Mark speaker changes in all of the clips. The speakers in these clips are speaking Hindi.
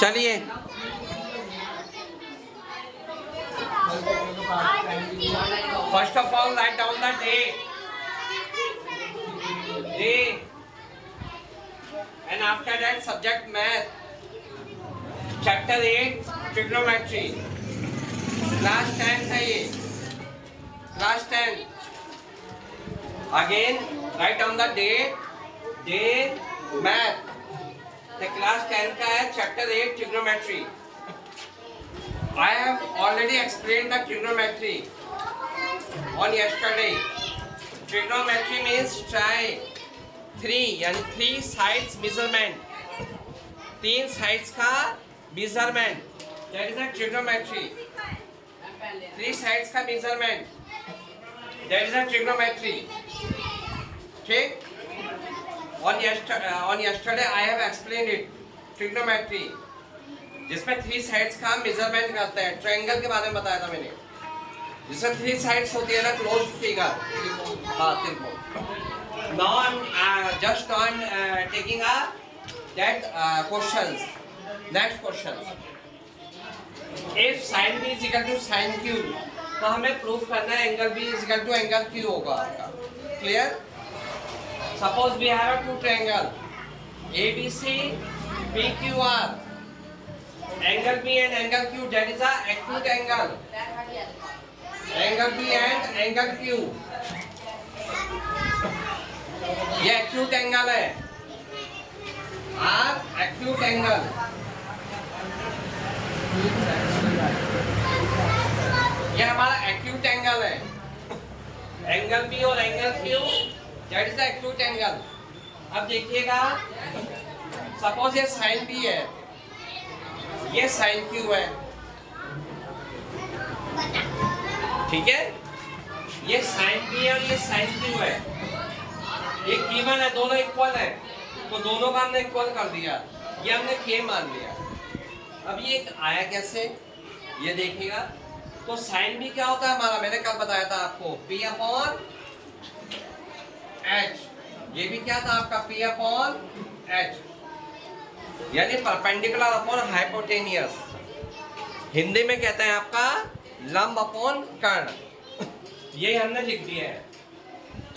Speaker 1: चलिए first of all write down the day and after that subject math chapter 8 trigonometry class 10 है ये class 10 again right down the day math the class 10 का है chapter 8 trigonometry. I have already explained the trigonometry on yesterday. Trigonometry means try 3 यानी 3 sides measurement, 3 sides का measurement, that is a trigonometry. 3 sides का measurement, that is a trigonometry. ठीक? On yesterday I have explained it trigonometry जिसमें 3 sides का मेजरमेंट करते हैं. ट्रायंगल के बारे में बताया था मैंने जिसमें 3 sides होती है ना क्लोज्ड फिगर. हाँ त्रिकोण. Now I'm just on taking that questions. Next questions. If sin B is equal to sin Q तो हमें प्रूफ करना है angle B is equal to angle Q होगा आपका. Clear? Suppose we have a two triangle ABC PQR. Angle B and angle Q, that is a acute angle. Angle B and angle Q. ये acute angle है. R acute angle. ये हमारा acute angle है. Angle B और angle Q. That is the acute angle. अब देखिएगा सपोज ये sin B है, ये sin Q है. ठीक है, ये sin B है और ये sin Q है. ये गिवन है, दोनों इक्वल है तो दोनों का हमने इक्वल कर दिया. ये हमने K मान लिया. अब ये आया कैसे ये देखिएगा. तो sin B क्या होता है हमारा, मैंने कल बताया था आपको P अपॉन H. ये भी क्या था आपका P अपॉन H यानी परपेंडिकुलर अपॉन हाइपोटेनियस. हिंदी में कहते हैं आपका लंब अपॉन कर्ण. ये हमने लिख दिया है.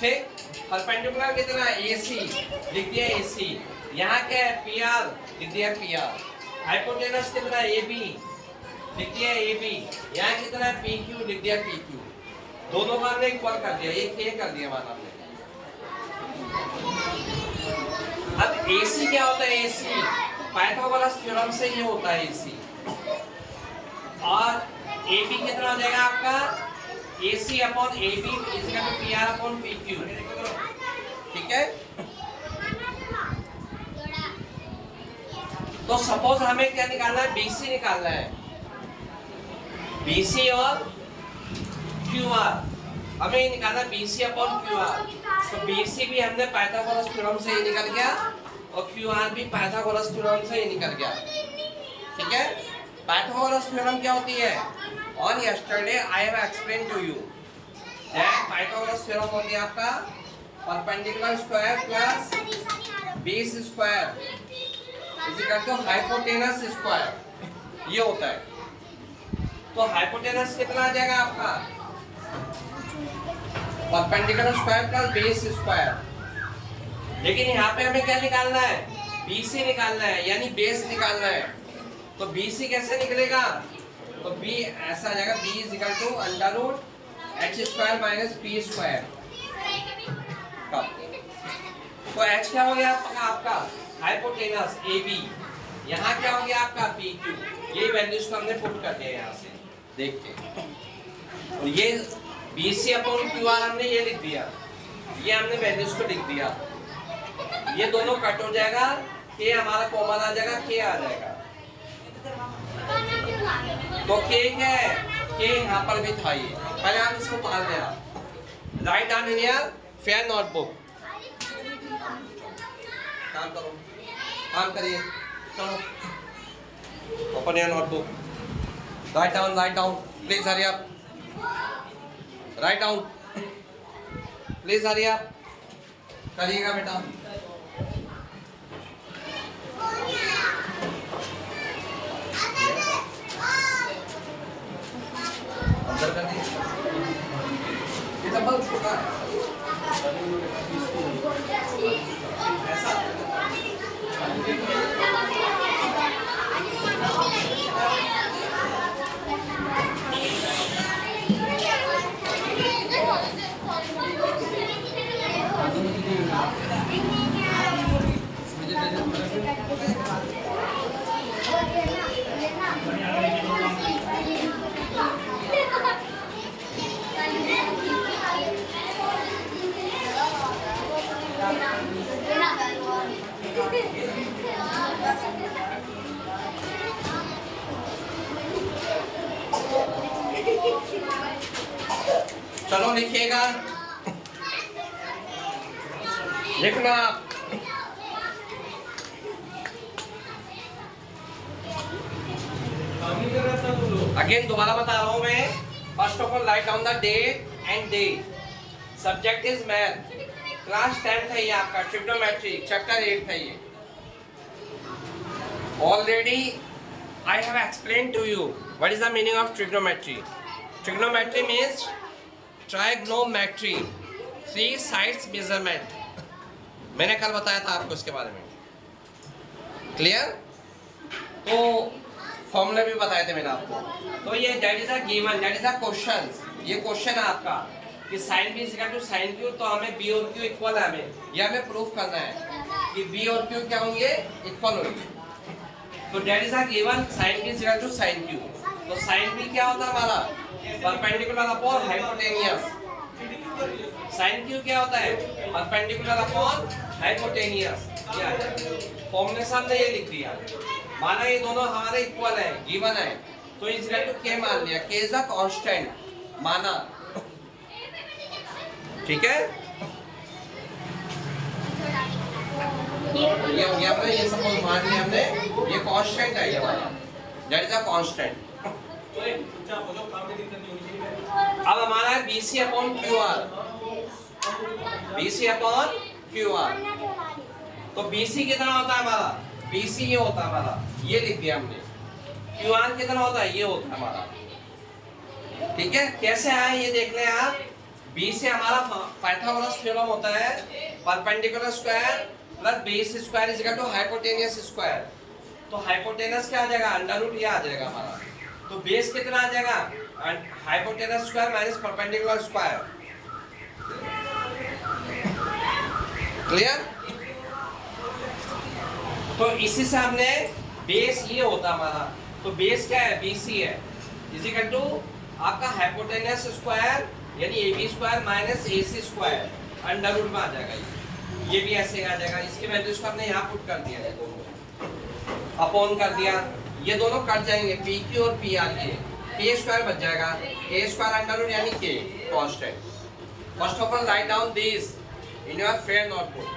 Speaker 1: ठीक. परपेंडिकुलर कितना AC लिख दिया AC. यहाँ क्या है PR लिख दिया PR. हाइपोटेनस कितना AB लिख दिया AB. यहाँ कितना है PQ लिख दिया PQ. दोनों का हमने इक्वल कर दिया. ये K कर दिया हमारा हमने. अब AC क्या होता है AC पाइथागोरस थ्योरम से ये होता है AC. और AB कितना हो जाएगा आपका AC अपॉन AB इसका भी PR अपॉन PQ. ठीक है. तो सपोज हमें क्या निकालना है BC निकालना है. BC और QR हमें निकालना BC अपॉन QR. तो BC भी हमने पाइथागोरस थ्योरम से ही निकल गया और QR भी पाइथागोरस थ्योरम से ही निकल गया. ठीक है. पाइथागोरस थ्योरम क्या होती है? On yesterday I have explain to you that Pythagoras theorem होती है आपका perpendicular square plus base square is equal to hypotenuse square. ये होता है. तो हाइपोटेनस कितना आ जाएगा आपका perpendicular square plus base square. लेकिन यहाँ पे हमें क्या निकालना है BC निकालना है यानी बेस निकालना है. तो BC कैसे निकलेगा तो B ऐसा आ जाएगा B is equal to under root H square minus P square. तो H क्या हो गया आपका हाइपोटेनस AB. यहाँ क्या हो गया आपका PQ. ये वैल्यूज को हमने पुट कर दिया यहाँ से देख के. और ये BC अपॉन QR हमने ये लिख दिया. ये हमने वैल्यूज को लिख दिया. ये दोनों कट हो जाएगा. K हमारा कॉमन आ जाएगा K आ जाएगा. तो K क्या है K यहाँ पर भी था. ये पहले आप इसको उतार देना. Write down in your fair notebook. काम करो काम करिए. चलो open your notebook. Write down please hurry up. Write down please hurry up. करिएगा बेटा. चलो लिखिएगा, लिखना आप। अगेन दोबारा बता रहा हूं मैं। First of all write down the date and day. Subject is math, class 10th है ये आपका, ट्रिग्नोमेट्री चैप्टर 8 है ये। Already I have explain to you what is the meaning of trigonometry. Trigonometry means trigonometry, 3 sides measurement. मैंने कल बताया था आपको इसके बारे में, क्लियर? तो फॉर्मूला भी बताए थे मैंने आपको। तो ये that is a given, that is a question. ये क्वेश्चन है आपका कि sine B equal to sine Q, तो हमें बी और क्यू इक्वल है, हमें ये हमें प्रूफ करना है कि बी और क्यू क्या होंगे, इक्वल होंगे। तो that is a given, sine B equal to sine Q. तो साइन बी क्या होता है हमारा, perpendicular upon hypotenuse. Sine Q क्या होता है, परपेंडिकुलर अपॉन हाइपोटेनियस। फॉर्मूले से हमने ये लिख दिया। माना ये दोनों हमारे इक्वल है, गिवन है, तो इज इक्वल टू के मान लिया, के इज अ कांस्टेंट माना, ठीक है? ये हो गया हमने, ये सपोज मान लिया हमने, ये कांस्टेंट है, ये हमारा दैट इज अ कांस्टेंट। अब हमारा है BC upon QR, BC upon QR। तो BC कितना होता है हमारा, BC ये होता है हमारा, ये लिख दिया हमने। QR कितना होता है, ये होता है हमारा, ठीक है? कैसे आए ये देख लें आप। B से हमारा पाइथागोरस थ्योरम होता है, perpendicular square plus base square is equal to hypotenuse square. तो हाइपोटेनस क्या आ जाएगा, अंडर रूट ये आ जाएगा हमारा। तो बेस कितना आ जाएगा, hypotenuse square minus perpendicular square. Clear? तो इसी से हमने बेस ये होता हमारा, तो बेस क्या है, BC है, इज इक्वल टू आपका हाइपोटेनस स्क्वायर यानी AB square minus AC square, under root में आ जाएगा। ये भी ऐसे आ जाएगा, इसकी वैल्यूज को हमने यहाँ पुट कर दिया है, दोनों अपॉन कर दिया, ये दोनों कट जाएंगे, PQ और PR, ये K स्क्वायर बच जाएगा, K स्क्वायर अंडर रूट यानी K constant. First of all write down this in your fair notebook,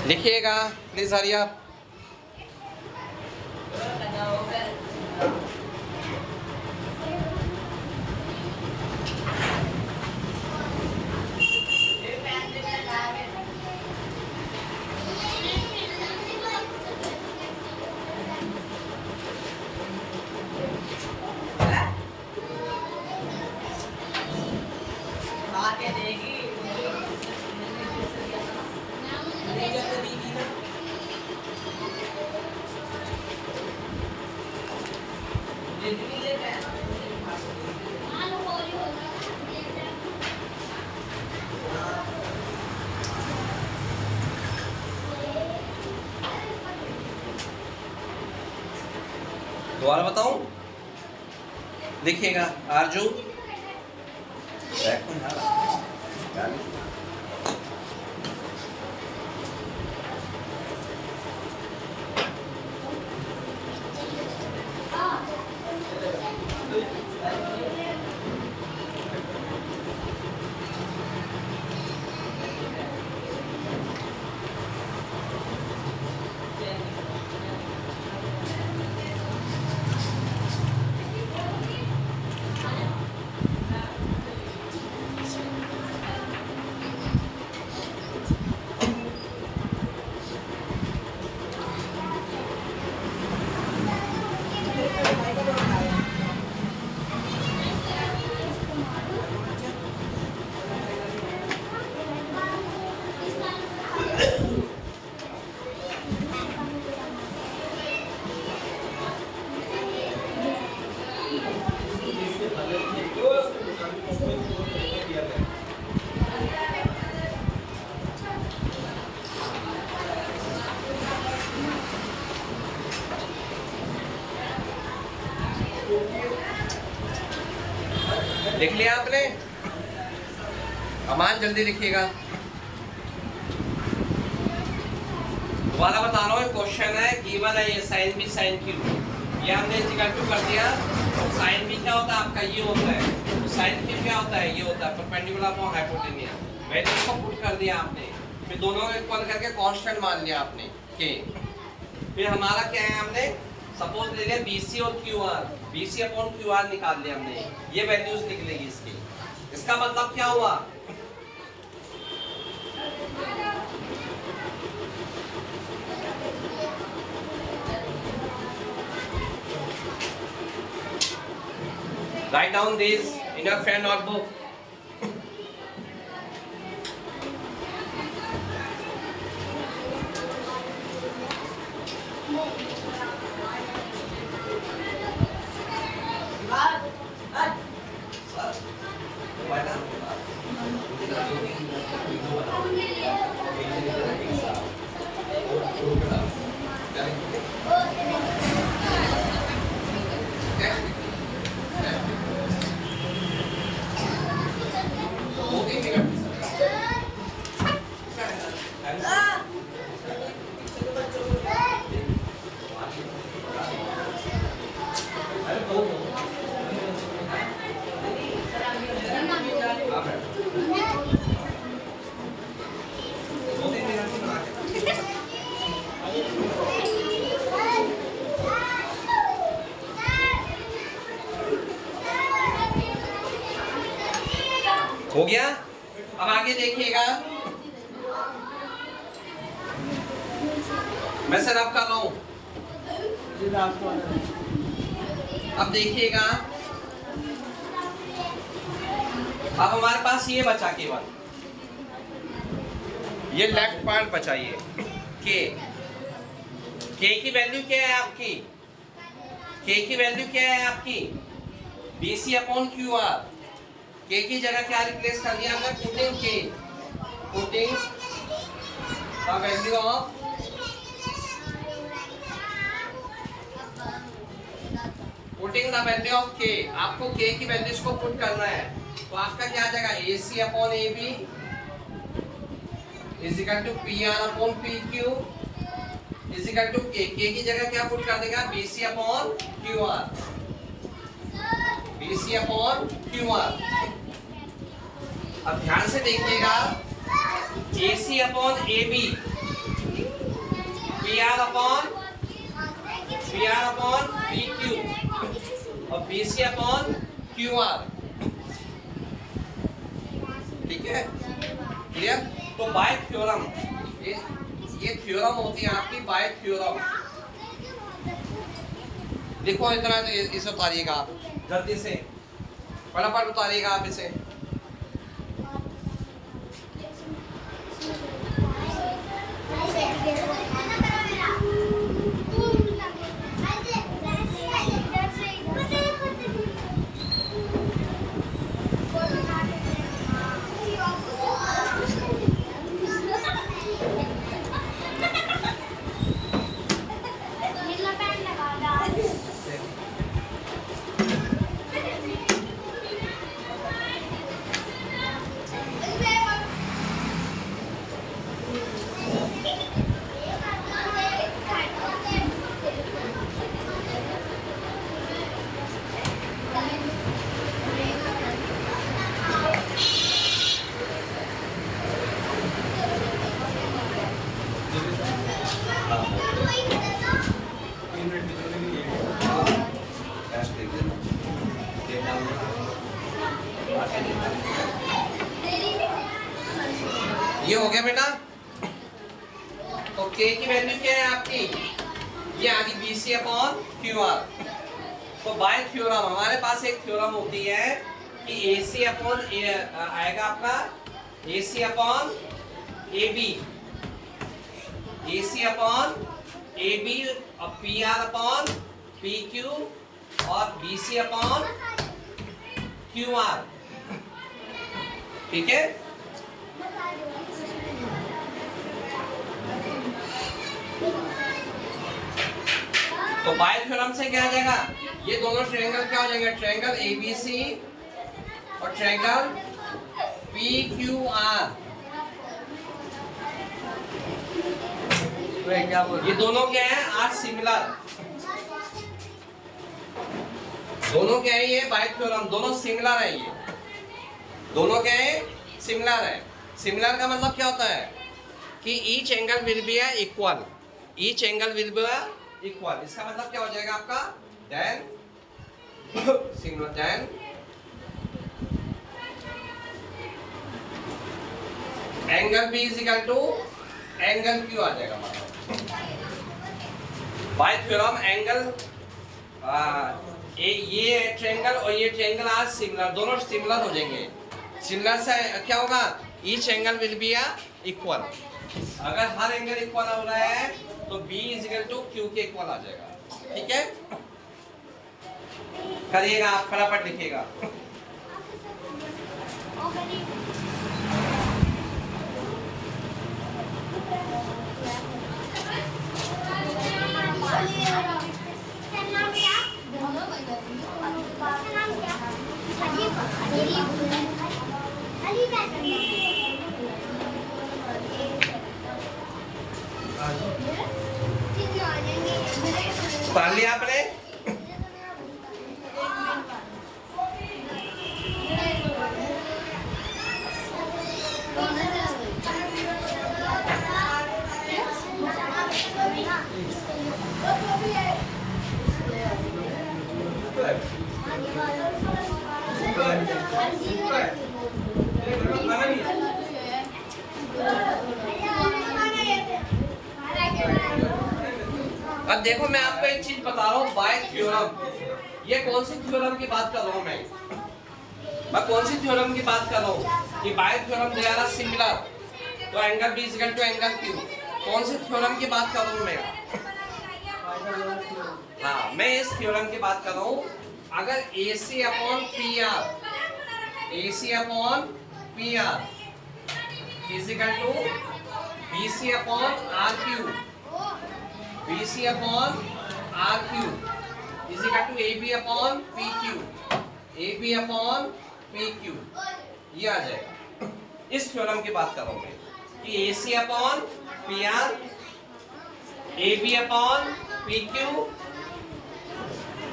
Speaker 1: लिखिएगा प्लीज, हरी आप। दोबारा बताऊं, देखिएगा आरजू लिख लिया आपने? अमान जल्दी लिखिएगा। दोबारा बता रहा हूँ, क्वेश्चन है, गिवन है ये साइन बी साइन क्यू, ये हमने इक्वल टू कर दिया। साइन भी क्या होता है आपका, ये होता है। तो साइन भी क्या होता है, ये होता है परपेंडिकुलर अपॉन हाइपोटेनियस। वैल्यू को पुट कर दिया आपने, फिर दोनों को इक्वल करके कांस्टेंट मान लिया आपने के। फिर हमारा क्या है, हमने सपोज ले लिया BC और QR, BC अपॉन QR निकाल लिया हमने। ये वैल्यूज निकलेगी इसकी। इसका मतलब क्या हुआ, write down this in your friend notebook. हो गया। अब आगे देखिएगा, मैं सर अब कर रहा हूं। अब देखिएगा, अब हमारे पास ये बचा केवल, ये लेफ्ट पार्ट बचा, ये के की वैल्यू क्या है आपकी, के की वैल्यू क्या है आपकी, BC अपॉन QR। के की जगह क्या रिप्लेस कर दिया हमने, पुटिंग के, पुटिंग द वैल्यू ऑफ के। आपको के की वैल्यूज को पुट करना है, तो आपका क्या आ जाएगा, AC upon AB is equal to PR upon PQ is equal to के की जगह क्या पुट कर देगा, BC upon QR, BC upon QR। अब ध्यान से देखिएगा, AC upon AB, PR upon PQ और BC अपॉन QR। ठीक है, क्लियर। तो बाय थ्योरम, ये थ्योरम होती है आपकी, बाय थ्योरम। देखो इतना इसे उतारिएगा आप जल्दी से, फटाफट उतारिएगा आप इसे। ये हो गया बेटा। तो के की वैल्यू क्या है आपकी, ये आ गई BC अपॉन QR। तो बाय थ्योरम हमारे पास एक थ्योरम होती है कि AC अपॉन आएगा आपका AC upon AB, AC upon AB और PR अपॉन PQ और BC अपॉन QR। ठीक है, तो बाय थ्योरम से क्या आ जाएगा, ये दोनों ट्रायंगल क्या हो जाएंगे, ट्रायंगल ABC और ट्रायंगल PQR। ये दोनों क्या है, आर सिमिलर। दोनों क्या है, ये बाय थ्योरम, दोनों सिमिलर है, ये दोनों क्या है, सिमिलर है। सिमिलर का मतलब क्या होता है कि each angle will be equal, each angle will be equal. इसका मतलब क्या हो जाएगा आपका, then similar, then angle B is equal to angle Q आ जाएगा। बाय थ्योरम एंगल ये ट्रायंगल और ये ट्रायंगल आज सिमिलर, दोनों सिमिलर हो जाएंगे। सिमिलर से क्या होगा, each angle will be equal. अगर हर एंगल इक्वल हो रहा है तो B is equal to Q के इक्वल आ जाएगा। ठीक है, करिएगा आप, फटाफट लिखिएगा। पढ़ लिया आपने? अब देखो मैं आपको एक चीज बता रहा हूँ, बाय थ्योरम। ये कौन सी थ्योरम की बात कर रहा हूँ मैं कौन सी थ्योरम की बात कर रहा हूँ कि by theorem they are similar, तो angle B is equal to angle Q. कौन सी थ्योरम की बात कर रहा हूँ मैं? हाँ, मैं इस थ्योरम की बात कर रहा हूँ। अगर AC upon PR is equal to BC upon RQ, BC upon RQ is equal to AB upon PQ, AB upon PQ, ये आ जाएगा। इस थ्योरम की बात कर रहा हूँ मैं कि AC upon PR, AB upon PQ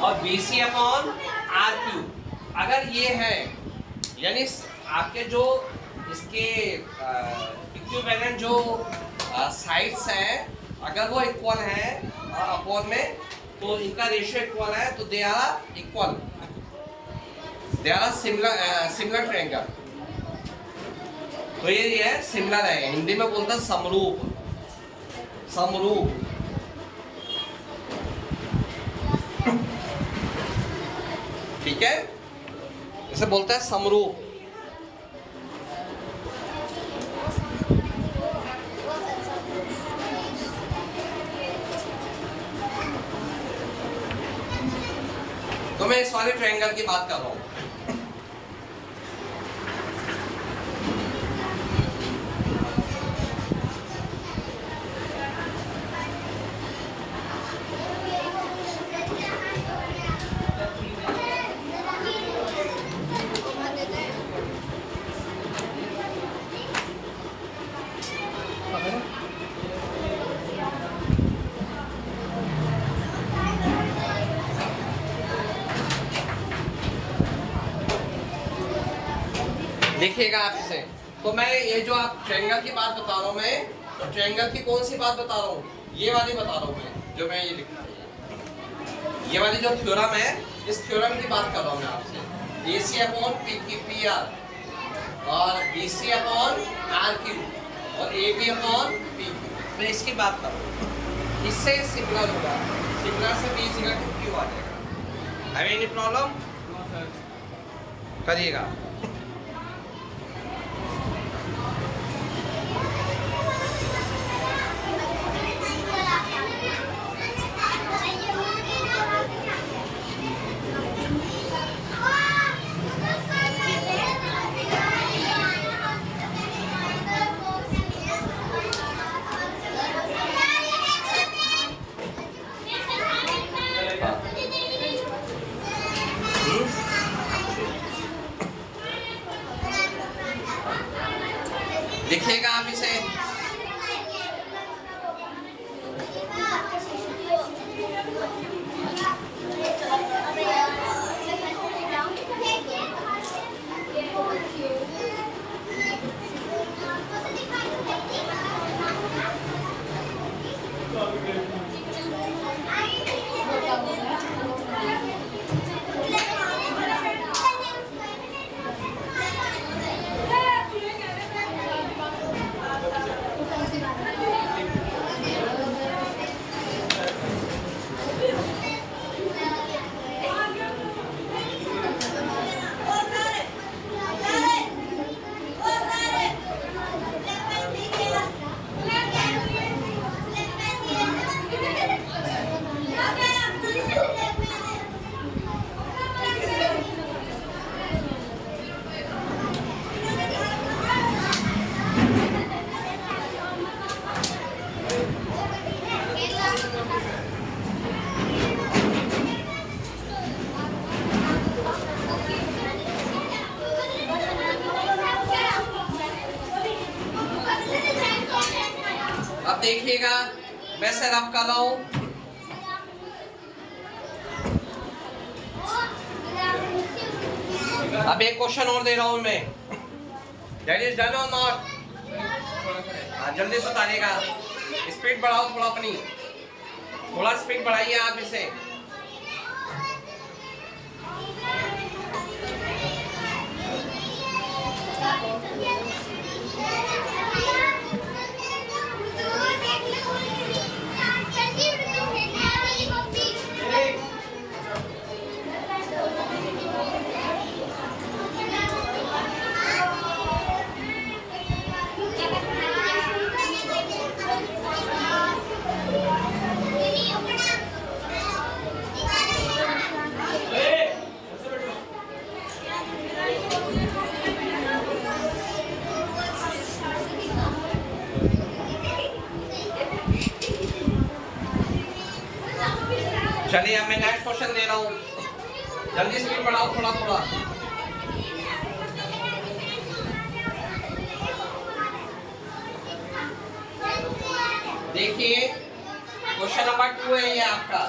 Speaker 1: और BC अपॉन RQ। अगर ये है, यानी आपके जो इसके इक्विवेलेंट जो साइड्स हैं, अगर वो इक्वल है अपॉन में, तो इनका रेशियो इक्वल है, तो they are equal, they are similar triangle. तो ये है सिमिलर है, हिंदी में बोलते हैं समरूप, समरूप। ठीक है, इसे बोलते हैं समरूप। तो मैं इस वाले ट्रायंगल की बात कर रहा हूं। देखिएगा आप इसे, तो मैं ये जो आप ट्रायंगल की बात बता रहा हूँ, मैं तो ट्रायंगल की कौन सी बात बता रहा हूँ, ये वाली बता रहा हूँ मैं, जो मैं ये लिख रहा हूँ, ये वाली जो थ्योरम है, इस थ्योरम की बात कर रहा हूँ मैं आपसे। AC अपॉन PR और BC अपॉन RQ और AB अपॉन PQ, मैं इसकी बात कर रहा हूँ। इससे सिमिलर होगा, सिमिलर से B इक्वल टू Q आ जाएगा। Have any problem? करिएगा। देखिएगा आप इसे, अब देखिएगा मैं सेटअप कर रहा हूं। अब एक क्वेश्चन और दे रहा हूं मैं। दैट इज डन और नॉट? जल्दी से उतारिएगा। स्पीड बढ़ाओ थोड़ा अपनी, थोड़ा स्पीड बढ़ाइए आप इसे। चलिए अब मैं नेक्स्ट क्वेश्चन दे रहा हूं, जल्दी स्पीड बढ़ाओ थोड़ा थोड़ा। देखिए क्वेश्चन नंबर 2 है ये आपका।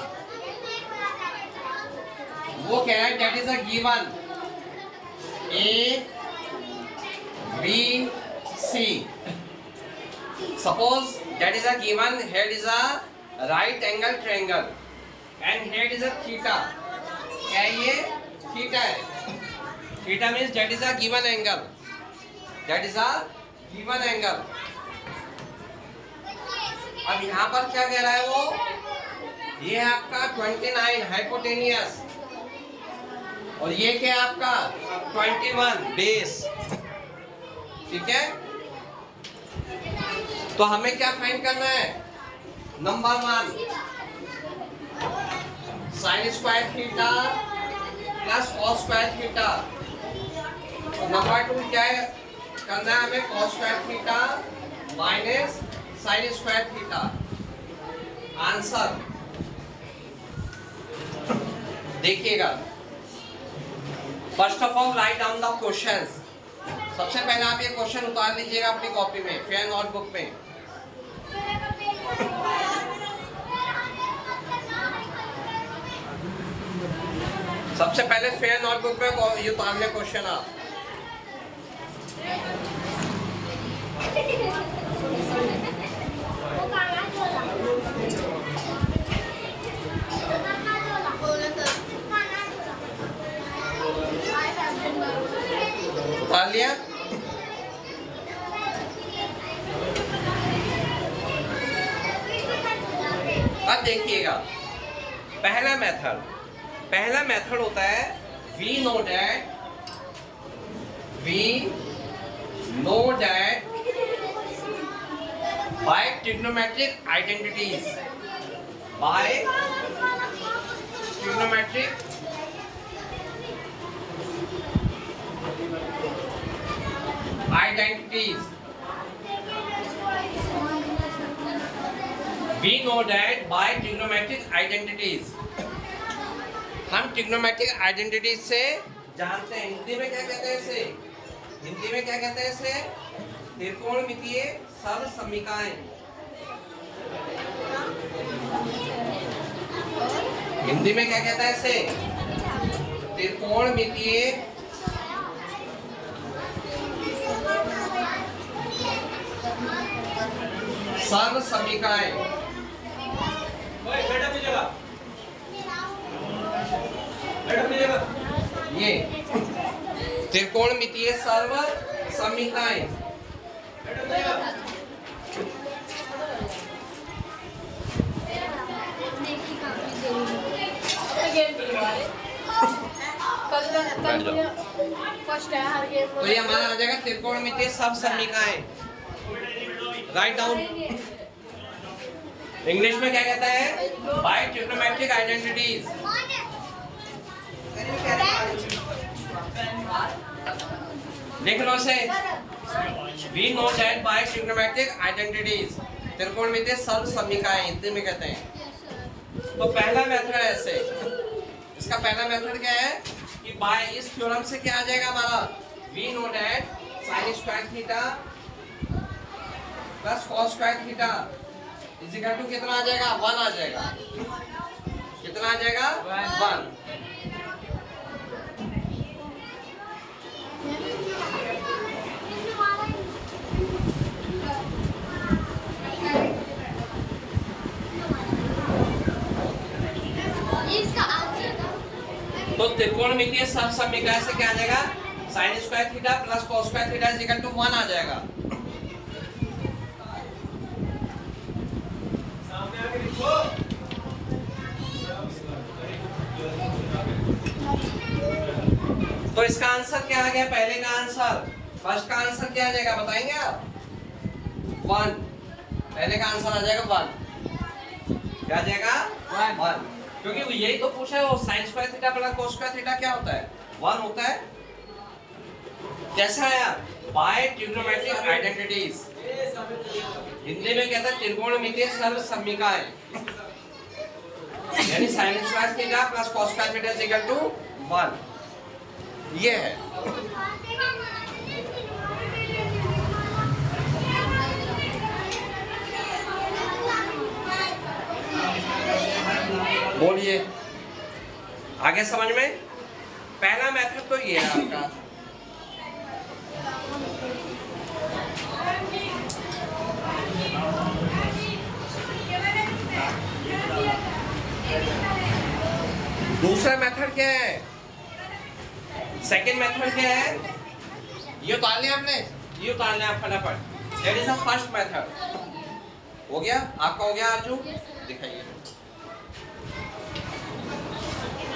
Speaker 1: वो क्या है? That is a given A B C. Suppose that is a given. Here is a right angle triangle and here is a theta. क्या ये theta है? Theta means that is a given angle. That is a given angle. अब यहाँ पर क्या कह रहा है वो? ये है आपका 29 हाइपोटेनियस और ये क्या है आपका 21 बेस। ठीक है, तो हमें क्या फाइंड करना है? Number 1 sine square theta plus cos square theta, और नंबर 2 क्या है करना है हमें? Cos square theta minus sine square theta. Answer देखिएगा। First of all write down the questions. सबसे पहले आप ये क्वेश्चन उतार लीजिएगा अपनी कॉपी में, फेयर नोटबुक में। सबसे पहले फेयर नोटबुक में ये उतार ले क्वेश्चन आप। उतार लिया? अब देखिएगा पहला मेथड होता है we know that by trigonometric identities, We know that by trigonometric identities. हम ट्रिग्नोमेट्रिक आइडेंटिटीज से जानते हैं। हिंदी में क्या कहते हैं इसे? त्रिकोणमितीय सर्वसमीकाएं। हिंदी में क्या कहता है इसे? त्रिकोणमितीय सर्वसमीकाएं। ये त्रिकोणमितीय सर्व समीकरण तो ये हमारा आ जाएगा त्रिकोणमितीय सब समीकरण। Write down. इंग्लिश में क्या कहता है? By trigonometric identities. लिख लो से। We know that by trigonometric identities त्रिकोणमितीय सब समीकरण हिंदी में कहते हैं। तो पहला मेथड है ऐसे। इसका पहला मेथड क्या है कि बाय इस थ्योरम से क्या आ जाएगा हमारा? We know that sin square theta plus cos square theta is equal to कितना आ जाएगा? 1 आ जाएगा। कितना आ जाएगा? 1। तो त्रिकोणमितीय सब समीकरण से क्या आ जाएगा? sin square theta plus cos square theta is equal to 1 आ जाएगा। तो इसका आंसर क्या आ गया? पहले का आंसर, फर्स्ट का आंसर क्या आ जाएगा बताएंगे आप? 1। पहले का आंसर आ जाएगा 1। क्या आ जाएगा? 1। क्योंकि यही तो पूछा है वो sin square theta plus cos square theta क्या होता है? 1 होता है। कैसा आया? Bye trigonometric identities. हिंदी में कहता है त्रिकोणमितीय सर्व समीकरण, यानी sin square theta plus cos square theta is equal to 1। ये है। बोलिए आगे समझ में। पहला मेथड तो ये है आपका। दूसरा मेथड क्या है? सेकेंड मेथड क्या है? ये उतार लिया आपने, ये उतार लिया आप फटाफट। That is the first method. हो गया आपका? हो गया अर्जु? दिखाइए।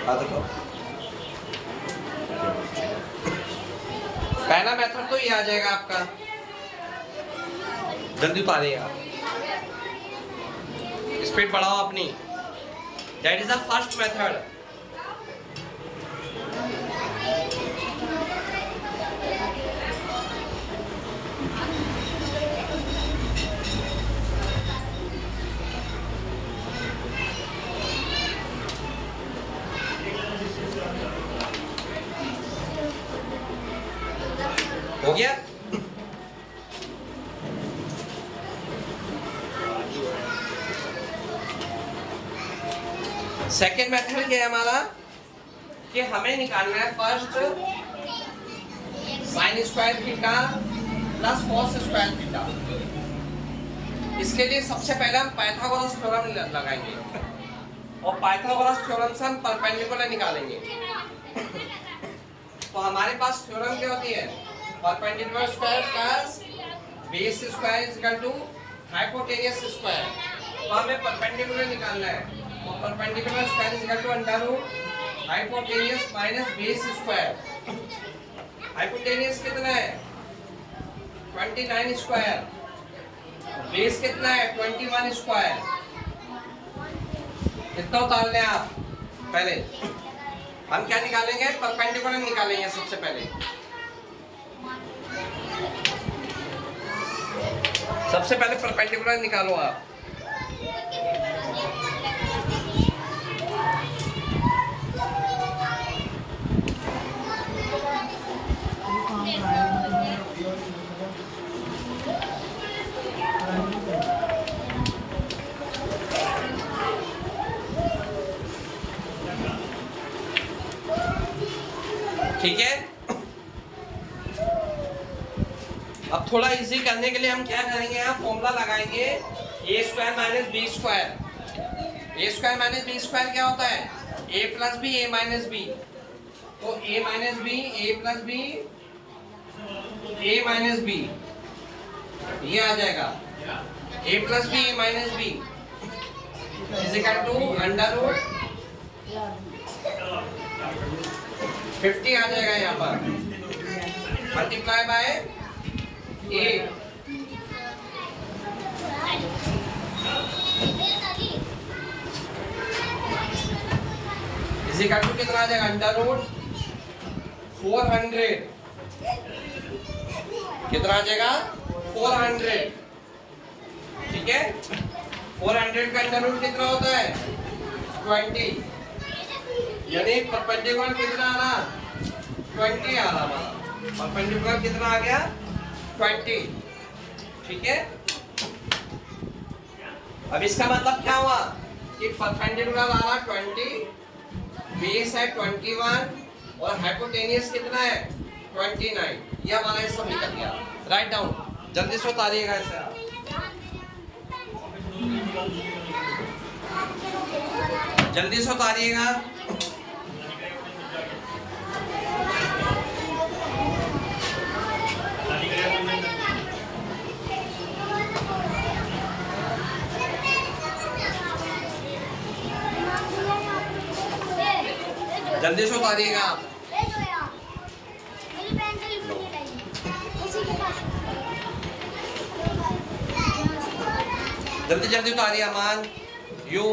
Speaker 1: देखो पहला मेथड तो ये आ जाएगा आपका। जल्दी उतारिए आप, स्पीड बढ़ाओ अपनी। That is the first method. हो गया? सेकेंड मेथड क्या है हमारा कि हमें निकालना है first sin square theta plus cos square theta. इसके लिए सबसे पहले हम पाइथागोरस थ्योरम लगाएंगे और पाइथागोरस थ्योरम से हम परपेंडिकुलर निकालेंगे। तो हमारे पास थ्योरम क्या होती है? Perpendicular square plus base square is equal to hypotenuse square. तो हमें परपेंडिकुलर निकालना है। तो perpendicular square is equal to under root hypotenuse minus base square. Hypotenuse कितना है? 29 स्क्वायर। बेस कितना है? 21 स्क्वायर। कितना उतार लें आप? पहले हम क्या निकालेंगे? परपेंडिकुलर निकालेंगे सबसे पहले। सबसे पहले परपेंडिकुलर निकालो आप। ठीक है। अब थोड़ा इजी करने के लिए हम क्या करेंगे? यहाँ फॉर्मूला लगाएंगे a square minus B square A square minus B square क्या होता है? A plus B A minus B. तो A minus B A plus B A minus B, ये आ जाएगा A plus B A minus B is equal to under root 50 आ जाएगा यहाँ पर, multiply by A. Is equal to कितना आ जाएगा? अंडर रूट 400, कितना आ जाएगा? 400, ठीक है। 400 का अंडर रूट कितना होता है? 20, यानी परपेंडिकुलर कितना आ रहा? 20 आ रहा। परपेंडिकुलर कितना आ गया? 20, ठीक है। अब इसका मतलब क्या हुआ कि परपेंडिकुलर आ रहा 20, बेस है 21 और हाइपोटेनियस कितना है? 29। ये हमारा ये सब निकल गया। राइट डाउन, जल्दी से उतारिएगा ऐसे आप। जल्दी से उतारिएगा। जल्दी से उतारिएगा आप। जल्दी जल्दी उतारिए अमान। यू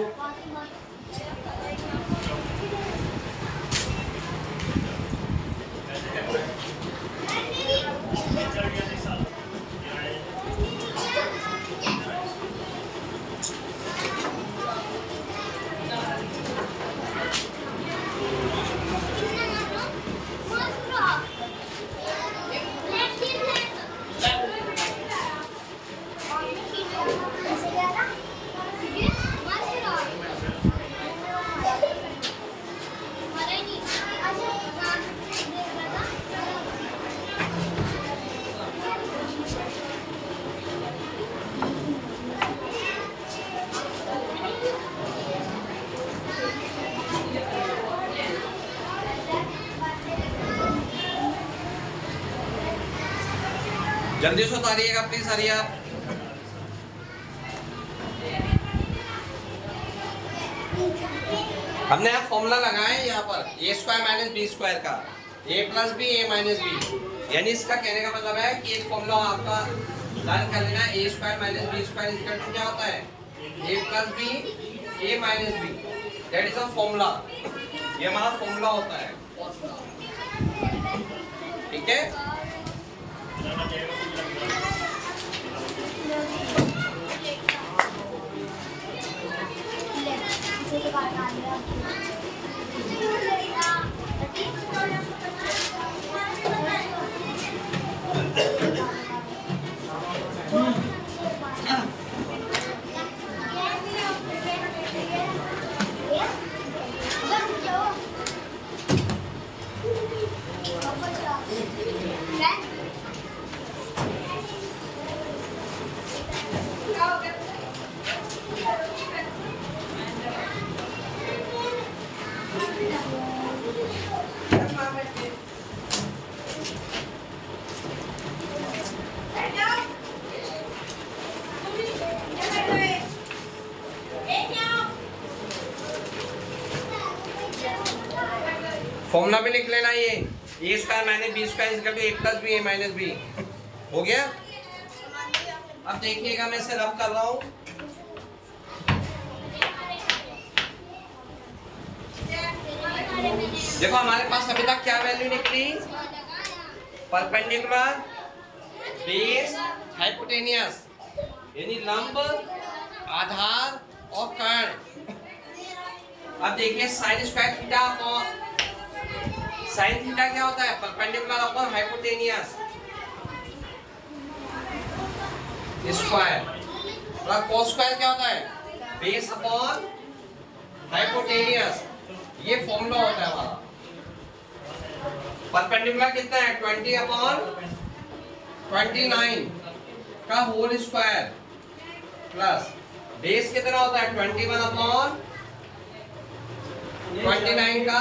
Speaker 1: जल्दी से उतारिएगा प्लीज हरी आप। हमने यहाँ फॉर्मूला लगाया है यहाँ पर ए स्क्वायर माइनस बी स्क्वायर का, ए plus B A minus B. यानी इसका कहने का मतलब है कि एक फॉर्मूला आपका लर्न कर लेना, A square minus B square equal to क्या होता है? A plus B A minus B, that is a formula. ये हमारा फॉर्मूला होता है, ठीक है। फॉर्मूला भी लिख लेना, ये A square minus B square equal to A plus B A minus B. हो गया। अब देखिएगा मैं इसे रब कर रहा हूँ। देखो हमारे पास अभी तक क्या वैल्यू निकली? परपेंडिकुलर, बेस, हाइपोटेनियस, यानी लंब, आधार और कर्ण। अब देखिए साइन स्क्वायर थीटा और साइन थीटा क्या होता है? Perpendicular upon hypotenuse square. और कोस स्क्वायर क्या होता है? Base upon hypotenuse. ये फॉर्मूला होता है हमारा। परपेंडिकुलर कितना है? 20 अपॉन 29 का होल स्क्वायर प्लस बेस कितना होता है? 21 अपॉन 29 का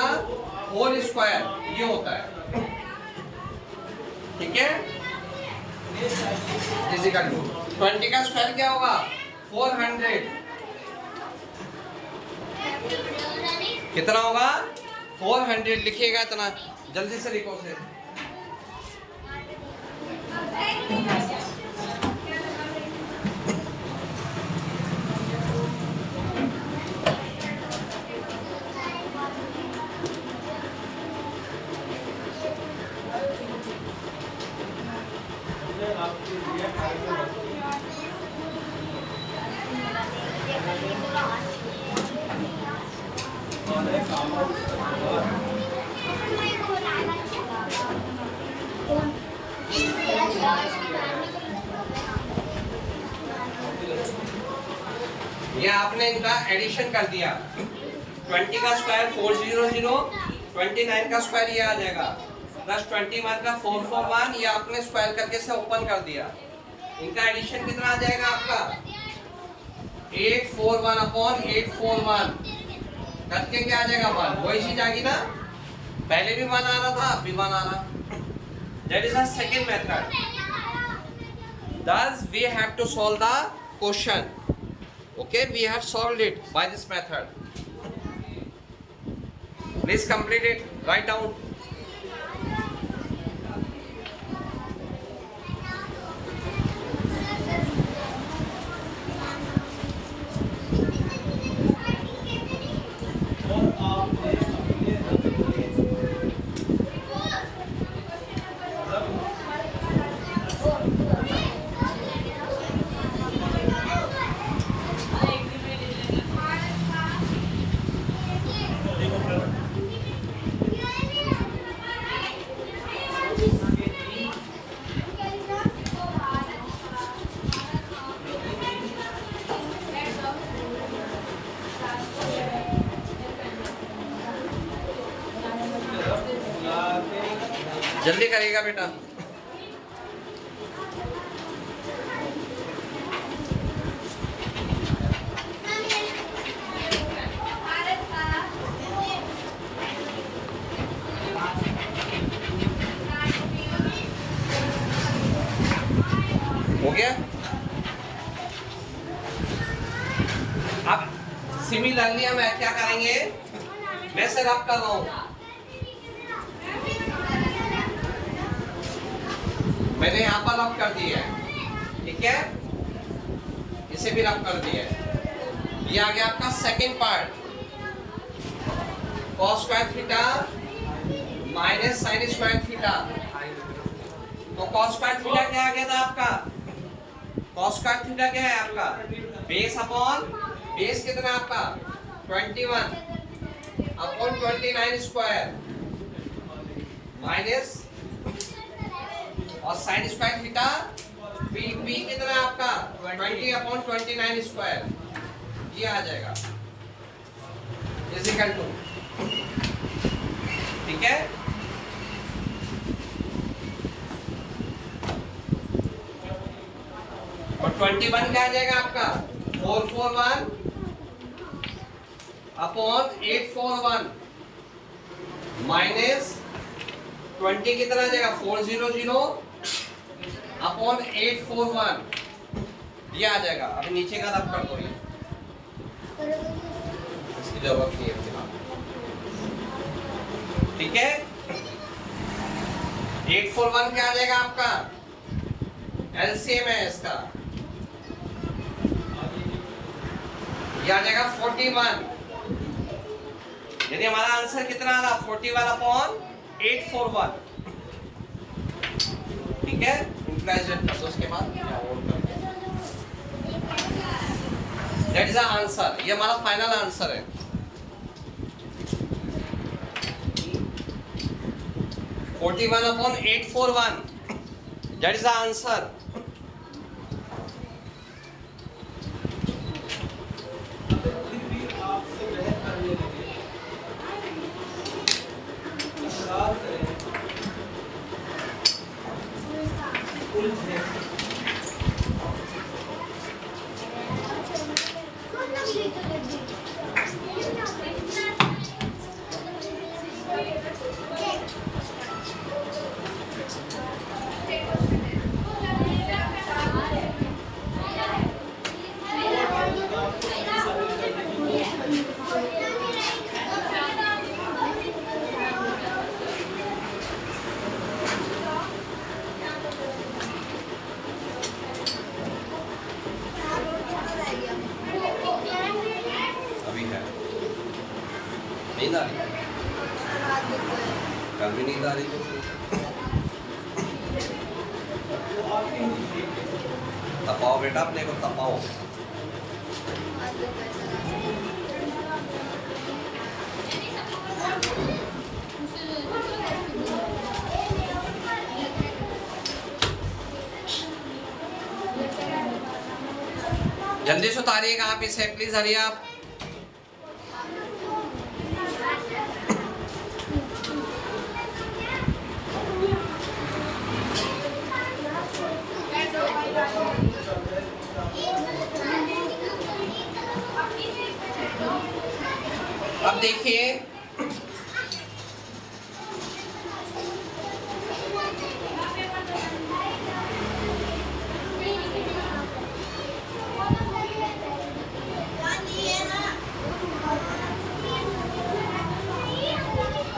Speaker 1: होल स्क्वायर ये होता है, ठीक है। इक्वल टू 20 का स्क्वायर क्या होगा 400, कितना होगा 400 लिखिएगा, इतना जल्दी से लिखो उसे। ये आपने इनका एडिशन कर दिया, 20 का स्क्वायर 400, 29 का स्क्वायर ये आ जाएगा, प्लस 21 का 441, ये आपने स्क्वायर करके से ओपन कर दिया। इनका एडिशन कितना आ जाएगा आपका 841 अपॉन 841 करके क्या आ जाएगा 1, वही चीज आ गई ना, पहले भी 1 आ रहा था अब भी 1 आ रहा। That is the second method. Thus we have to solve the question. Okay, we have solved it by this method. Please complete it. Write down. जल्दी करिएगा बेटा। हो गया। अब सिमिलरली हम क्या करेंगे, मैं से रब कर रहा हूं, मैंने यहाँ पर रब कर दिया है, ठीक है, इसे भी रब कर दिया है। ये आ गया आपका second part, cos square theta minus sine square theta. तो cos स्क्वायर थीटा क्या आ गया था आपका, cos स्क्वायर थीटा क्या है आपका बेस अपॉन बेस कितना आपका 21 अपॉन 29 स्क्वायर माइनस और साइन स्क्वायर थीटा पी कितना आपका 20 अपॉन 29 स्क्वायर, ये आ जाएगा इज इक्वल टू, ठीक है। और 21 क्या आ जाएगा आपका 441 अपॉन 841 माइनस 20 कितना आ जाएगा 400 अपॉन 841, ये आ जाएगा। अभी नीचे का रब कर दो, ये इसकी जरूरत नहीं है, ठीक है। 841 क्या आ जाएगा आपका एलसीएम है इसका, ये आ जाएगा 41। यदि हमारा आंसर कितना आ रहा 41 अपॉन 841, ठीक है। इंप्लाइज कर दो उसके बाद दैट इज द आंसर, ये हमारा फाइनल आंसर है। 41 upon 841 that is the answer. नींद आ रही? कल भी नींद आ रही थी। तपाओ बेटा, अपने को तपाओ। जल्दी से उतारिएगा आप इसे, प्लीज हरी आप। अब देखिए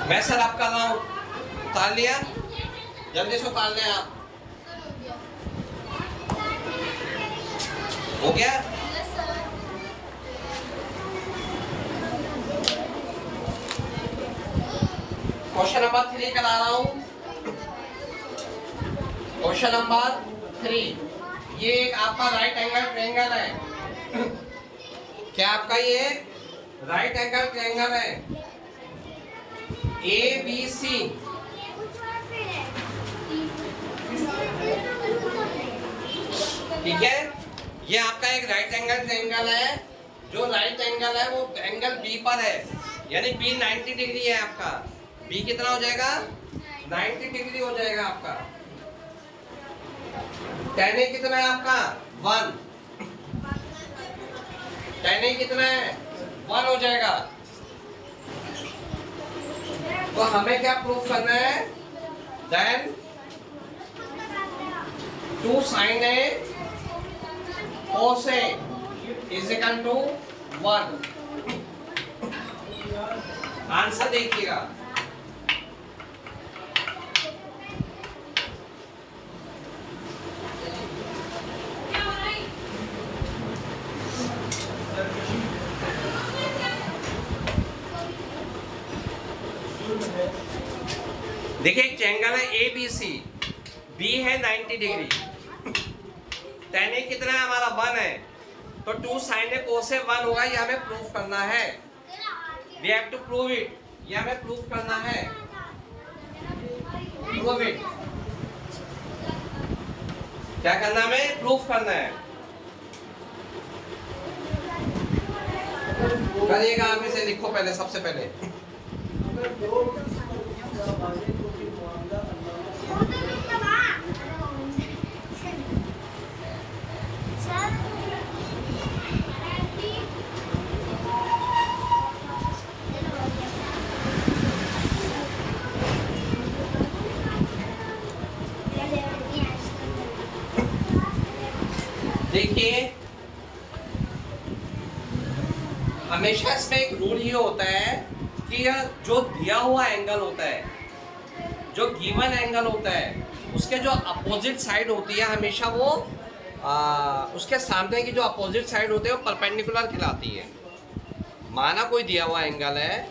Speaker 1: मैं सर आप कर रहा हूँ, उतार लिया, जल्दी से उतार लें आप। हो गया? क्वेश्चन नंबर 3 करा रहा हूँ। क्वेश्चन नंबर 3, ये एक आपका राइट एंगल ट्रायंगल है। क्या आपका ये राइट एंगल ट्रायंगल है? ABC, ठीक है। ये आपका एक राइट एंगल ट्रायंगल है। जो राइट एंगल है वो एंगल B पर है, यानी B 90 डिग्री है आपका। B कितना हो जाएगा? 90 डिग्री हो जाएगा आपका। tan A कितना है आपका? 1। tan A कितना है? 1 हो जाएगा। तो हमें क्या प्रूफ करना है? Then 2 sin A cos A is equal to 1। Answer देखिएगा। देखिए एक ट्रायंगल है ABC, B है 90 डिग्री, tan A कितना है हमारा? 1 है। तो 2 sin A cos A 1 होगा, ये हमें प्रूफ करना है। We have to prove it, ये हमें प्रूफ करना है। Prove it, क्या करना है? हमें प्रूफ करना है। करिएगा आप इसे, लिखो पहले, सबसे पहले देखिए, हमेशा इसमें एक रूल ये होता है कि यह जो दिया हुआ एंगल होता है, जो गिवन एंगल होता है, उसके जो अपोजिट साइड होती है हमेशा वो उसके सामने की जो अपोजिट साइड होती है वो परपेंडिकुलर कहलाती है। माना कोई दिया हुआ एंगल है,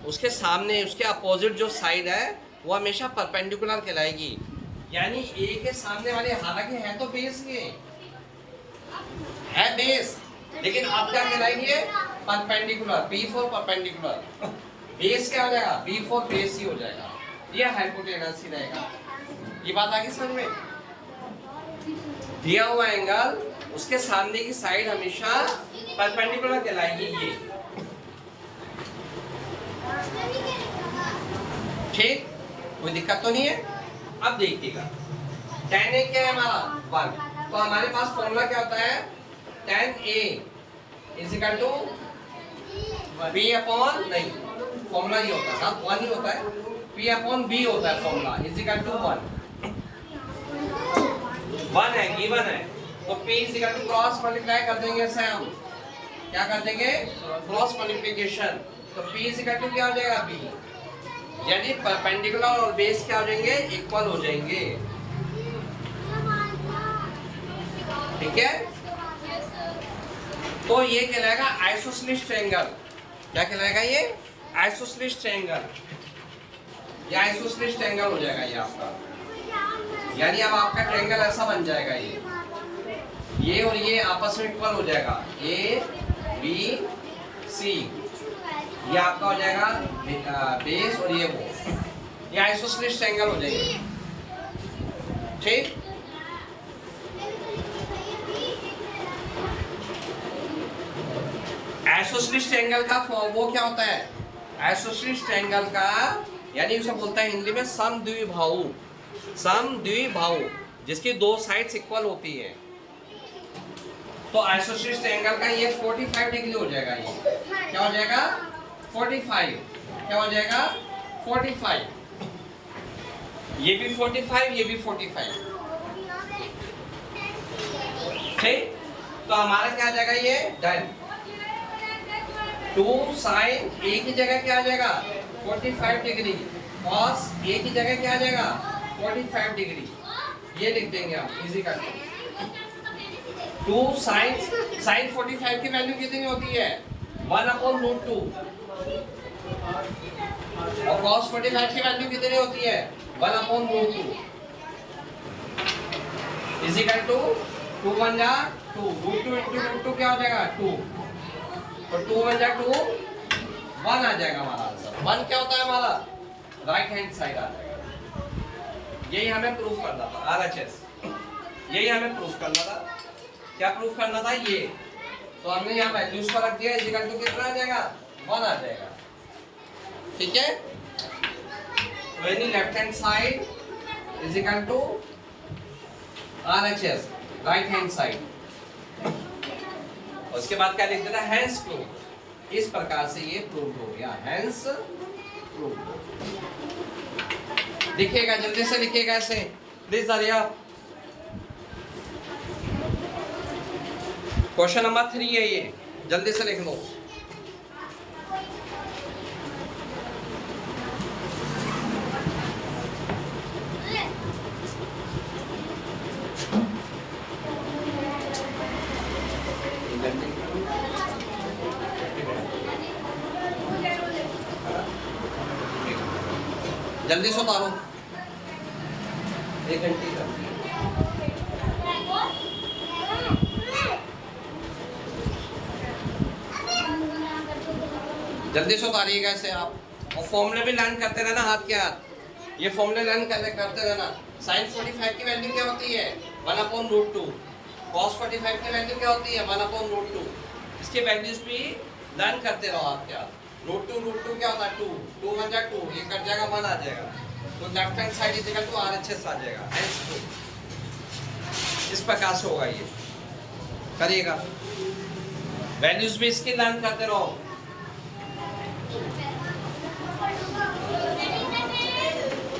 Speaker 1: उसके सामने उसके अपोजिट जो साइड है वो हमेशा परपेंडिकुलर कहलाएगी। यानी ए के सामने वाले, हालांकि है तो बेस के है बेस, लेकिन आप क्या कहलाएंगे? Perpendicular. P for perpendicular. Base क्या हो जाएगा? B फॉर बेस ही हो जाएगा। ये हाइपोटेनस ही रहेगा। ये बात आगे समझ में? दिया हुआ एंगल, उसके सामने की साइड हमेशा परपेंडिकुलर कहलाएगी। ये ठीक, कोई दिक्कत तो नहीं है। अब देखिएगा, tan A क्या है हमारा? 1। तो हमारे पास फॉर्मूला क्या होता है? tan A is equal to B upon, नहीं, फॉर्मूला ये होता है, 1 ही होता है, P अपॉन B होता है फॉर्मूला, इज इक्वल टू 1 है, गिवन है। तो P is equal to cross multiply कर देंगे इसे हम, क्या कर देंगे? Cross multiplication. तो P इज इक्वल टू क्या हो जाएगा? B, यानी परपेंडिकुलर और बेस क्या हो जाएंगे? इक्वल हो जाएंगे। ठीक है, तो ये कहलाएगा आइसोसेलेस ट्रायंगल। क्या कहलाएगा ये? आइसोसेलेस ट्रायंगल, ये आइसोसेलेस ट्रायंगल हो जाएगा ये आपका, यानी अब आपका ट्रायंगल ऐसा बन जाएगा, ये और ये आपस में इक्वल हो जाएगा, ए बी सी, ये आपका हो जाएगा बेस और ये वो, ये आइसोसेलेस ट्रायंगल हो जाएंगे। ठीक, आइसोसेलेस ट्रायंगल का वो क्या होता है, आइसोसेलेस ट्रायंगल का यानी उसे बोलता है हिंदी में समद्विबाहु, समद्विबाहु जिसकी दो साइड्स इक्वल होती है। तो आइसोसेलेस ट्रायंगल का ये 45 डिग्री हो जाएगा, ये क्या हो जाएगा 45, क्या हो जाएगा 45, ये भी 45, ये भी 45। ठीक, तो हमारा क्या आ जाएगा ये डन। 2 साइन ए की जगह क्या आ जाएगा 45 डिग्री, कॉस ए की जगह क्या आ जाएगा 45 डिग्री, ये लिख देंगे हम इजी करके। 2 साइन 45 की वैल्यू कितनी होती है 1/√2, और cos 45 की वैल्यू कितनी होती है 1/√2, इज इक्वल टू 2 1 जा 2, √2 into √2 क्या हो जाएगा 2, और 2 1 जा 2 1 आ जाएगा हमारा आंसर। 1 क्या होता है हमारा राइट हैंड साइड आ जाएगा। यही हमें प्रूफ करना था, RHS यही हमें प्रूफ करना था। क्या प्रूफ करना था ये, तो हमने यहाँ वैल्यूज को रख दिया, इज इक्वल टू कितना आ जाएगा 1 आ जाएगा। ठीक है, तो यानी left hand side is equal to RHS right hand side. उसके बाद क्या लिख देना हैंस प्रूफ, इस प्रकार से ये प्रूव हो गया, हैंस प्रूफ। लिखिएगा जल्दी से लिखिएगा ऐसे प्लीज आर्या। क्वेश्चन नंबर 3 है ये, जल्दी से लिख लो। जल्दी से उतारो, 1 घंटे का। जल्दी से उतारिएगा ऐसे आप, और फॉर्मूले भी लर्न करते रहना हाथ के हाथ, ये फॉर्मूले लर्न करते रहना। साइन 45 की वैल्यू क्या होती है 1/√2, cos 45 की वैल्यू क्या होती है 1/√2, इसके वैल्यूज भी लर्न करते रहो हाथ के हाथ। √2 क्या होता है 2, 2 1 जा 2, ये कट जाएगा 1 आ जाएगा, तो left hand side is equal to RHS आ जाएगा, हैंस प्रूफ। इस प्रकार से होगा, ये करिएगा, वैल्यूज भी इसकी लर्न करते रहो।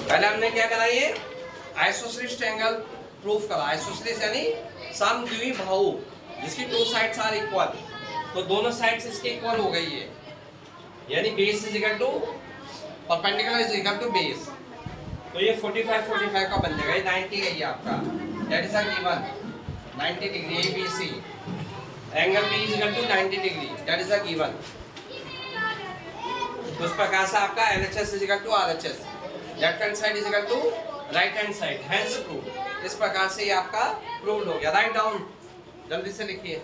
Speaker 1: पहले हमने क्या करा, ये आइसोसेलेस ट्रायंगल प्रूफ करा। आइसोसेलेस यानी समद्विबाहु जिसकी 2 साइड्स आर इक्वल, तो दोनों साइड्स इसके इक्वल हो गई है, यानी base is equal to perpendicular is equal to base, तो ये 45 का बन जाएगा, ये 90 है ये आपका, that is a given 90 degree ABC, angle B is equal to 90 degree, that is a given. तो उस प्रकार से आपका LHS is equal to RHS, left hand side is equal to right hand side, hence proof. इस प्रकार से ये आपका प्रूव्ड हो गया। राइट डाउन, जल्दी से लिखिए।